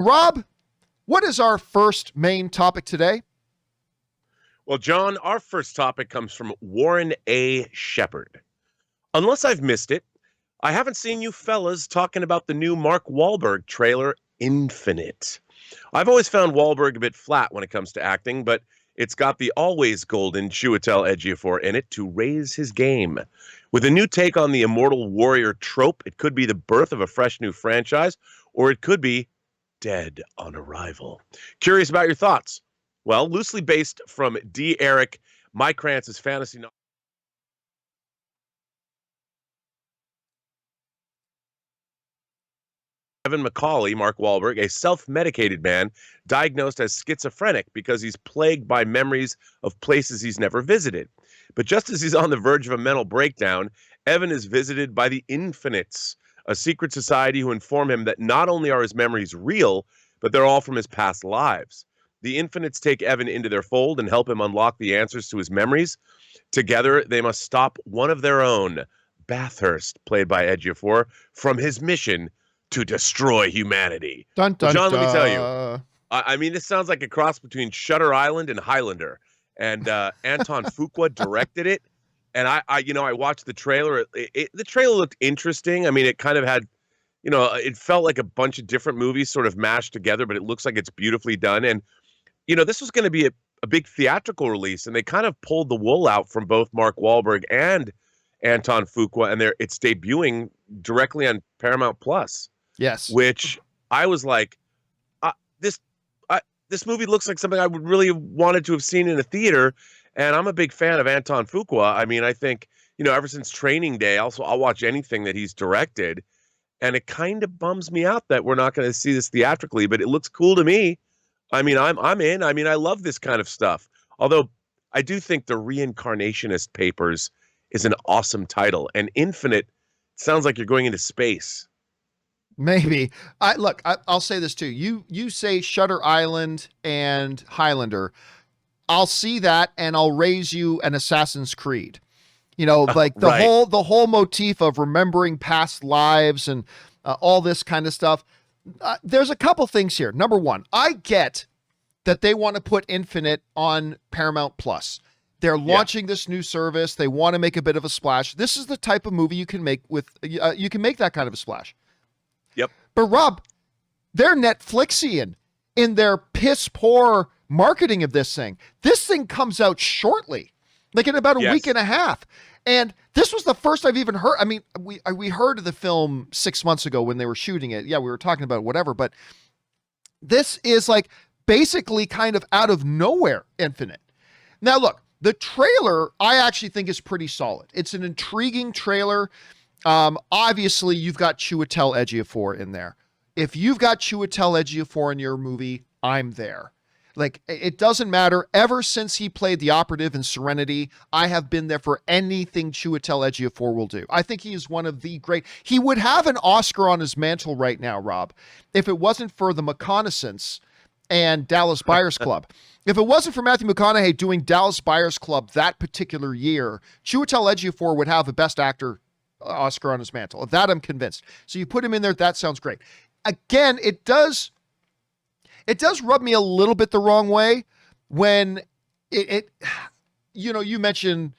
Rob, what is our first main topic today? Well, John, our first topic comes from Warren A. Shepherd. Unless I've missed it, I haven't seen you fellas talking about the new Mark Wahlberg trailer, Infinite. I've always found Wahlberg a bit flat when it comes to acting, but it's got the always golden Chiwetel Ejiofor in it to raise his game. With a new take on the immortal warrior trope, it could be the birth of a fresh new franchise, or it could be dead on arrival. Curious about your thoughts? Well, loosely based from D. Eric Mykrantz's fantasy novel. Evan McCauley, Mark Wahlberg, a self-medicated man diagnosed as schizophrenic because he's plagued by memories of places he's never visited. But just as he's on the verge of a mental breakdown, Evan is visited by the Infinites, a secret society who inform him that not only are his memories real, but they're all from his past lives. The Infinites take Evan into their fold and help him unlock the answers to his memories. Together, they must stop one of their own, Bathurst, played by Ejiofor, from his mission to destroy humanity. Dun, dun, John, dun. let me tell you, I mean, this sounds like a cross between Shutter Island and Highlander. And Anton Fuqua directed it. And I watched the trailer. The trailer looked interesting. I mean, it kind of had, it felt like a bunch of different movies sort of mashed together, but it looks like it's beautifully done. And, this was going to be a big theatrical release, and they kind of pulled the wool out from both Mark Wahlberg and Anton Fuqua, and it's debuting directly on Paramount Plus. Yes. Which I was like, this movie looks like something I would really have wanted to have seen in a theater. And I'm a big fan of Anton Fuqua. I mean, I think, ever since Training Day, also I'll watch anything that he's directed. And it kind of bums me out that we're not going to see this theatrically, but it looks cool to me. I mean, I'm in. I mean, I love this kind of stuff. Although I do think The Reincarnationist Papers is an awesome title. And Infinite sounds like you're going into space. Maybe. I'll say this too. You say Shutter Island and Highlander. I'll see that and I'll raise you an Assassin's Creed. Like the right. whole motif of remembering past lives and all this kind of stuff. There's a couple things here. Number one, I get that they want to put Infinite on Paramount Plus. They're launching this new service. They want to make a bit of a splash. This is the type of movie you can make you can make that kind of a splash. Yep. But Rob, they're Netflixian in their piss poor marketing of this thing. This thing comes out shortly, like in about a week and a half. And this was the first I've even heard. I mean, we heard of the film 6 months ago when they were shooting it. Yeah, we were talking about whatever, but this is like basically kind of out of nowhere Infinite. Now look, the trailer I actually think is pretty solid. It's an intriguing trailer. Obviously you've got Chiwetel Ejiofor in there. If you've got Chiwetel Ejiofor in your movie, I'm there. Like, it doesn't matter. Ever since he played the operative in Serenity, I have been there for anything Chiwetel Ejiofor will do. I think he is one of the great. He would have an Oscar on his mantle right now, Rob, if it wasn't for The Reconnaissance and Dallas Buyers Club. If it wasn't for Matthew McConaughey doing Dallas Buyers Club that particular year, Chiwetel Ejiofor would have a Best Actor Oscar on his mantle. Of that, I'm convinced. So you put him in there. That sounds great. Again, it does rub me a little bit the wrong way when you mentioned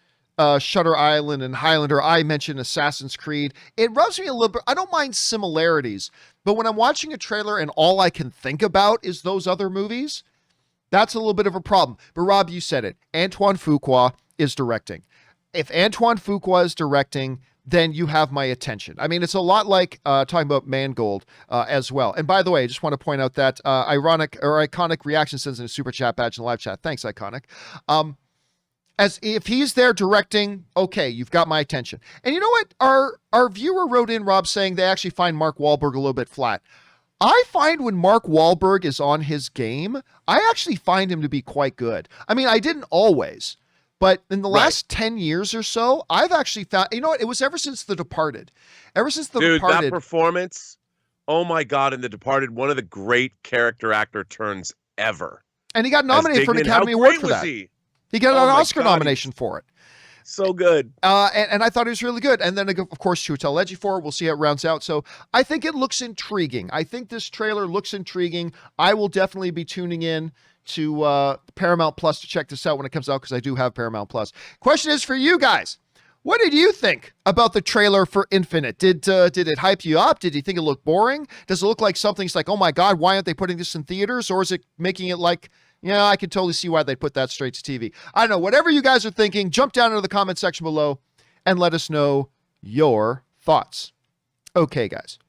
Shutter Island and Highlander. I mentioned Assassin's Creed. It rubs me a little bit. I don't mind similarities, but when I'm watching a trailer and all I can think about is those other movies, that's a little bit of a problem. But Rob, you said it. Antoine Fuqua is directing. If Antoine Fuqua is directing, then you have my attention. I mean, it's a lot like talking about Mangold as well. And by the way, I just want to point out that Iconic Reaction sends in a super chat badge in the live chat. Thanks, Iconic. As if he's there directing, okay, you've got my attention. And you know what? Our viewer wrote in, Rob, saying they actually find Mark Wahlberg a little bit flat. I find when Mark Wahlberg is on his game, I actually find him to be quite good. I mean, I didn't always. But in the last 10 years or so, I've actually found, you know what? It was ever since The Departed. Dude, that performance, oh my God, in The Departed, one of the great character actor turns ever. And he got nominated for an Academy Award for that. He got an Oscar nomination for it. So good. And I thought it was really good. And then, of course, Chiwetel Ejiofor. We'll see how it rounds out. So I think it looks intriguing. I think this trailer looks intriguing. I will definitely be tuning in to Paramount Plus to check this out when it comes out, because I do have Paramount Plus. Question is for you guys. What did you think about the trailer for Infinite? Did it hype you up? Did you think it looked boring? Does it look like something's like, oh my God, why aren't they putting this in theaters? Or is it making it like, yeah, I can totally see why they put that straight to TV. I don't know. Whatever you guys are thinking, jump down into the comment section below and let us know your thoughts. Okay, guys.